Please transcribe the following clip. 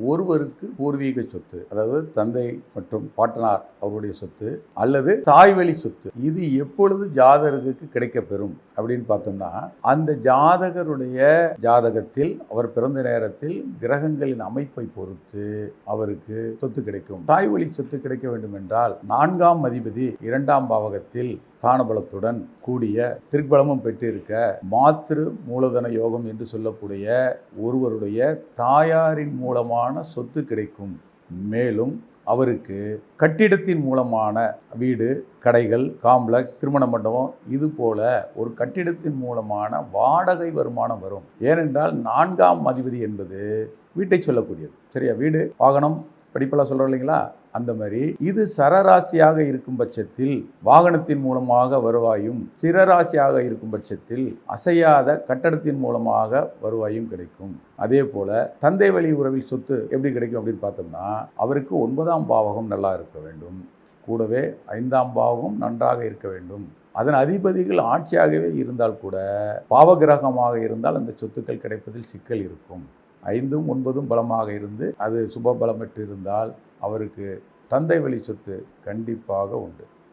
ஒருவருக்கு பூர்வீக சொத்து, அதாவது தந்தை மற்றும் பாட்டனார் அவருடைய சொத்து அல்லது தாய்வழி சொத்து, இது எப்பொழுது ஜாதகருக்கு கிடைக்கப்பெறும் அப்படின்னு பார்த்தோம்னா, அந்த ஜாதகருடைய ஜாதகத்தில் அவர் பிறந்த நேரத்தில் கிரகங்களின் அமைப்பை பொறுத்து அவருக்கு சொத்து கிடைக்கும். தாய்வழி சொத்து கிடைக்க வேண்டும் என்றால் 4ஆம் அதிபதி 2ஆம் பாவகத்தில் ஸ்தானபலத்துடன் கூடிய திருப்பலமும் பெற்றிருக்க மாத்திரு மூலதன யோகம் என்று சொல்லக்கூடிய ஒருவருடைய தாயாரின் மூலமான சொத்து கிடைக்கும். மேலும் அவருக்கு கட்டிடத்தின் மூலமான வீடு, கடைகள், காம்ப்ளெக்ஸ், திருமண மண்டபம், இது போல ஒரு கட்டிடத்தின் மூலமான வாடகை வருமானம் வரும். ஏனென்றால் 4ஆம் அதிபதி என்பது வீட்டை சொல்லக்கூடியது. சரியா? வீடு, வாகனம், படிப்பெல்லாம் சொல்கிறோம் இல்லைங்களா? அந்த மாதிரி இது சரராசியாக இருக்கும் பட்சத்தில் வாகனத்தின் மூலமாக வருவாயும், சிரராசியாக இருக்கும் பட்சத்தில் அசையாத கட்டடத்தின் மூலமாக வருவாயும் கிடைக்கும். அதே போல தந்தை வழி உறவில் சொத்து எப்படி கிடைக்கும் அப்படின்னு பார்த்தோம்னா, அவருக்கு 9ஆம் பாவகம் நல்லா இருக்க வேண்டும், கூடவே 5ஆம் பாவகம் நன்றாக இருக்க வேண்டும். அதன் அதிபதிகள் ஆட்சியாகவே இருந்தால் கூட பாவகிரகமாக இருந்தால் அந்த சொத்துக்கள் கிடைப்பதில் சிக்கல் இருக்கும். 5ம் 9ம் பலமாக இருந்து அது சுப பலம் பெற்று இருந்தால் அவருக்கு தந்தை வழி சொத்து கண்டிப்பாக உண்டு.